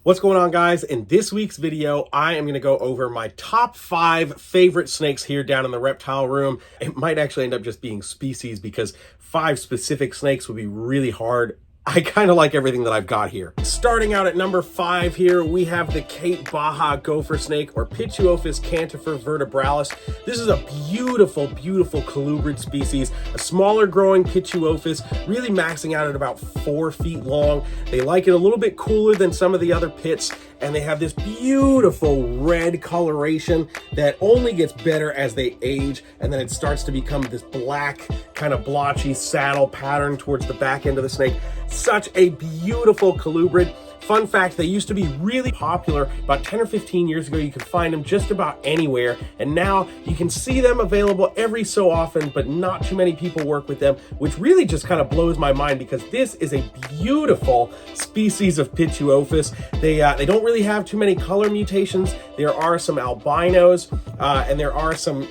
What's going on, guys? In this week's video, I am going to go over my top 5 favorite snakes here down in the reptile room. It might actually end up just being species because 5 specific snakes would be really hard. I kind of like everything that I've got here. Starting out at number 5 here, we have the Cape Baja gopher snake, or Pituophis cantifer vertebralis. This is a beautiful, beautiful colubrid species, a smaller growing Pituophis, really maxing out at about 4 feet long. They like it a little bit cooler than some of the other pits, and they have this beautiful red coloration that only gets better as they age, and then it starts to become this black, kind of blotchy saddle pattern towards the back end of the snake. Such a beautiful colubrid. Fun fact, they used to be really popular about 10 or 15 years ago. You could find them just about anywhere, and now you can see them available every so often, but not too many people work with them, which really just kind of blows my mind because this is a beautiful species of Pituophis. They don't really have too many color mutations. There are some albinos, and there are some,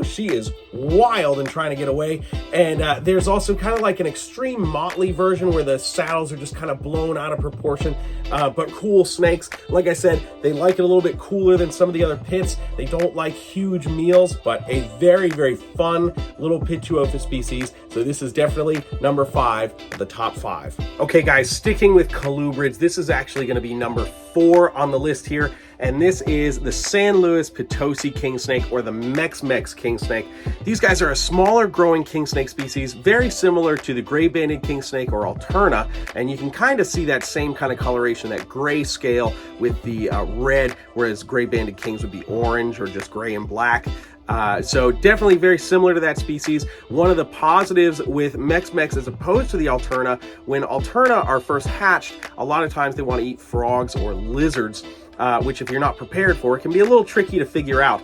she is wild and trying to get away. And there's also kind of like an extreme motley version where the saddles are just kind of blown out of proportion. But cool snakes. Like I said, they like it a little bit cooler than some of the other pits. They don't like huge meals, but a very, very fun little Pituophis species. So this is definitely number 5 of the top 5. Okay, guys, sticking with colubrids, this is actually going to be number 4 on the list here. And this is the San Luis Potosi king snake, or the Mex-Mex king snake. These guys are a smaller growing king snake species, very similar to the gray-banded king snake or Alterna, and you can kind of see that same kind of coloration, that gray scale with the red, whereas gray-banded kings would be orange or just gray and black. So definitely very similar to that species. One of the positives with Mex-Mex as opposed to the Alterna, when Alterna are first hatched, a lot of times they want to eat frogs or lizards. Which if you're not prepared for, it can be a little tricky to figure out.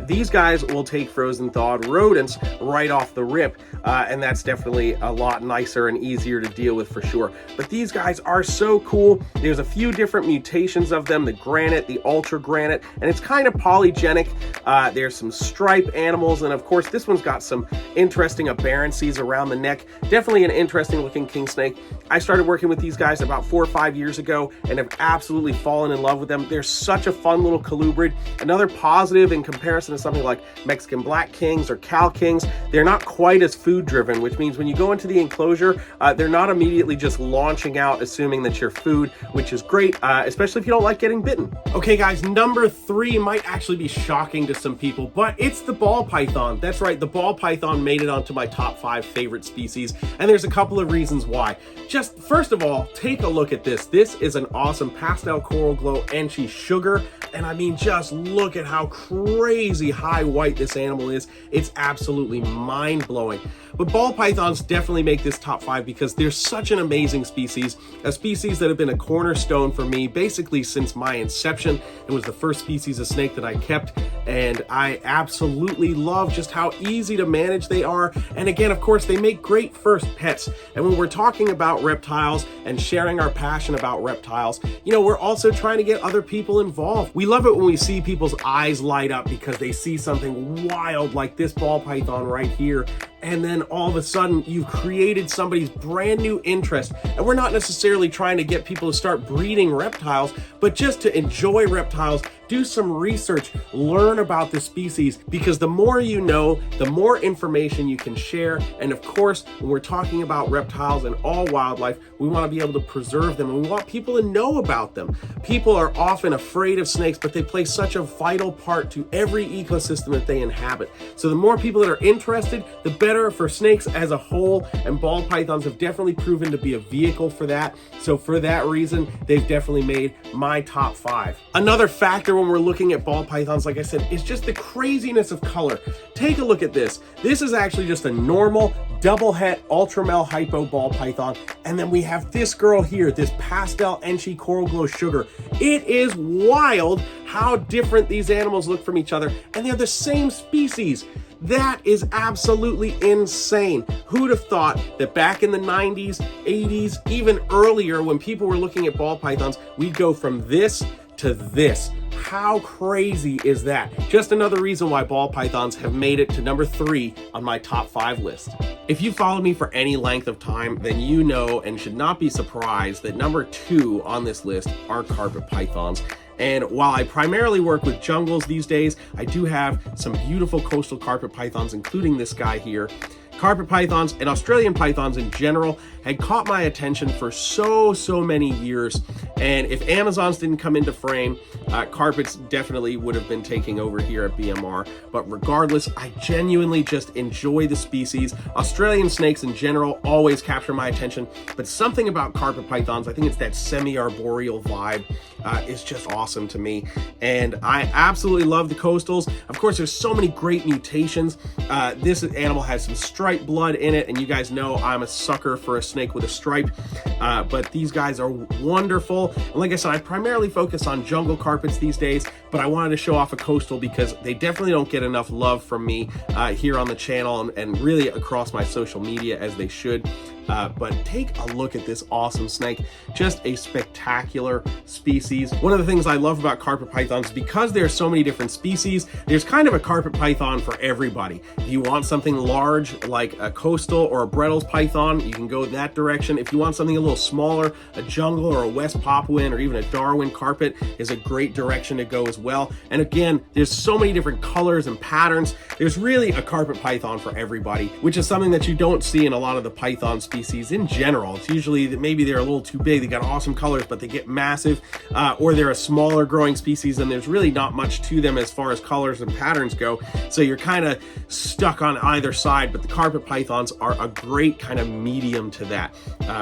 These guys will take frozen thawed rodents right off the rip, and that's definitely a lot nicer and easier to deal with for sure. But these guys are so cool. There's a few different mutations of them, the granite, the ultra granite, and it's kind of polygenic. There's some stripe animals, and of course this one's got some interesting aberrancies around the neck. Definitely an interesting looking king snake. I started working with these guys about 4 or 5 years ago and have absolutely fallen in love with them. They're such a fun little colubrid. Another positive in comparison to something like Mexican black kings or Cal kings, they're not quite as food driven, which means when you go into the enclosure, they're not immediately just launching out assuming that you're food, which is great, especially if you don't like getting bitten. Okay, guys, number 3 might actually be shocking to some people, but it's the ball python. That's right, the ball python made it onto my top 5 favorite species, and there's a couple of reasons why. Just first of all, take a look at this. This is an awesome pastel coral glow Enchi sugar, and I mean, just look at how crazy high white this animal is. It's absolutely mind-blowing. But ball pythons definitely make this top 5 because they're such an amazing species, a species that have been a cornerstone for me basically since my inception. It was the first species of snake that I kept, and I absolutely love just how easy to manage they are. And again, of course, they make great first pets. And when we're talking about reptiles and sharing our passion about reptiles, you know, we're also trying to get other people involved. We love it when we see people's eyes light up because they see something wild like this ball python right here, and then all of a sudden you've created somebody's brand new interest. And we're not necessarily trying to get people to start breeding reptiles, but just to enjoy reptiles, do some research, learn about the species, because the more you know, the more information you can share. And of course, when we're talking about reptiles and all wildlife, we want to be able to preserve them, and we want people to know about them. People are often afraid of snakes, but they play such a vital part to every ecosystem that they inhabit. So the more people that are interested, the better for snakes as a whole, and ball pythons have definitely proven to be a vehicle for that. So for that reason, they've definitely made my top 5. Another factor when we're looking at ball pythons, like I said, is just the craziness of color. Take a look at this. This is actually just a normal double het ultramel hypo ball python, and then we have this girl here, this pastel Enchi coral glow sugar. It is wild how different these animals look from each other, and they're the same species. That is absolutely insane. Who'd have thought that back in the 90s, 80s, even earlier, when people were looking at ball pythons, we'd go from this to this. How crazy is that? Just another reason why ball pythons have made it to number 3 on my top 5 list. If you followed me for any length of time, then you know and should not be surprised that number 2 on this list are carpet pythons. And while I primarily work with jungles these days, I do have some beautiful coastal carpet pythons, including this guy here. Carpet pythons and Australian pythons in general had caught my attention for so many years. And if Amazons didn't come into frame, carpets definitely would have been taking over here at BMR. But regardless, I genuinely just enjoy the species. Australian snakes in general always capture my attention, but something about carpet pythons, I think it's that semi-arboreal vibe, is just awesome to me. And I absolutely love the coastals. Of course, there's so many great mutations. This animal has some striped blood in it, and you guys know I'm a sucker for a snake with a stripe. But these guys are wonderful. And like I said, I primarily focus on jungle carpets these days, but I wanted to show off a coastal because they definitely don't get enough love from me here on the channel and really across my social media as they should. But take a look at this awesome snake. Just a spectacular species. One of the things I love about carpet pythons, because there are so many different species, there's kind of a carpet python for everybody. If you want something large like a coastal or a Brettles python, you can go that direction. If you want something a little smaller, a jungle or a West Papuan or even a Darwin carpet is a great direction to go as well. And again, there's so many different colors and patterns. There's really a carpet python for everybody, which is something that you don't see in a lot of the python species in general. It's usually that maybe they're a little too big, they got awesome colors, but they get massive, or they're a smaller growing species and there's really not much to them as far as colors and patterns go. So you're kind of stuck on either side, but the carpet pythons are a great kind of medium to that,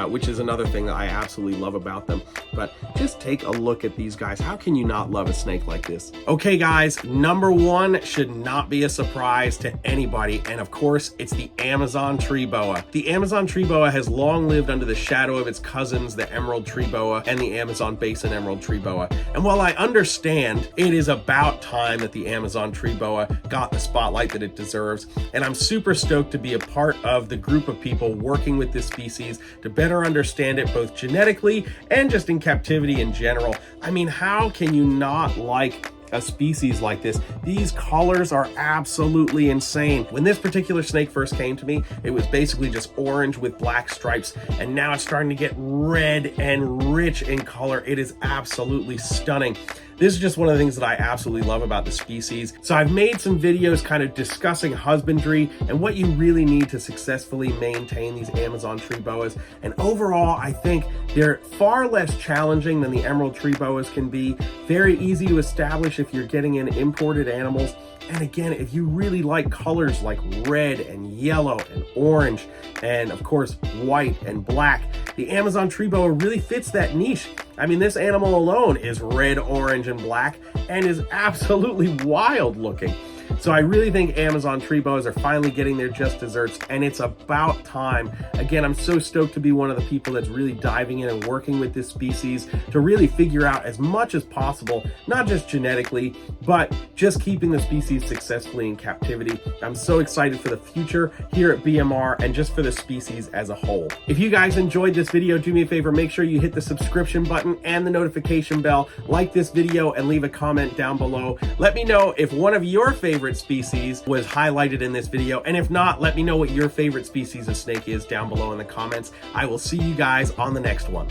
which is another thing that I absolutely love about them. But just take a look at these guys. How can you not love a snake like this? Okay guys, number 1 should not be a surprise to anybody, and of course it's the Amazon tree boa. The Amazon tree boa has long lived under the shadow of its cousins, the emerald tree boa and the Amazon basin emerald tree boa. And while I understand it is about time that the Amazon tree boa got the spotlight that it deserves, and I'm super stoked to be a part of the group of people working with this species to better understand it both genetically and just in captivity in general. I mean, how can you not like a species like this? These colors are absolutely insane. When this particular snake first came to me, it was basically just orange with black stripes, and now it's starting to get red and rich in color. It is absolutely stunning. This is just one of the things that I absolutely love about the species. So I've made some videos kind of discussing husbandry and what you really need to successfully maintain these Amazon tree boas. And overall, I think they're far less challenging than the emerald tree boas can be. Very easy to establish if you're getting in imported animals. And again, if you really like colors like red and yellow and orange, and of course, white and black, the Amazon tree boa really fits that niche. I mean, this animal alone is red, orange, and black and is absolutely wild looking. So I really think Amazon tree boas are finally getting their just desserts, and it's about time. Again, I'm so stoked to be one of the people that's really diving in and working with this species to really figure out as much as possible, not just genetically, but just keeping the species successfully in captivity. I'm so excited for the future here at BMR and just for the species as a whole. If you guys enjoyed this video, do me a favor, make sure you hit the subscription button and the notification bell, like this video, and leave a comment down below. Let me know if one of your favorite species was highlighted in this video, and if not, let me know what your favorite species of snake is down below in the comments. I will see you guys on the next one.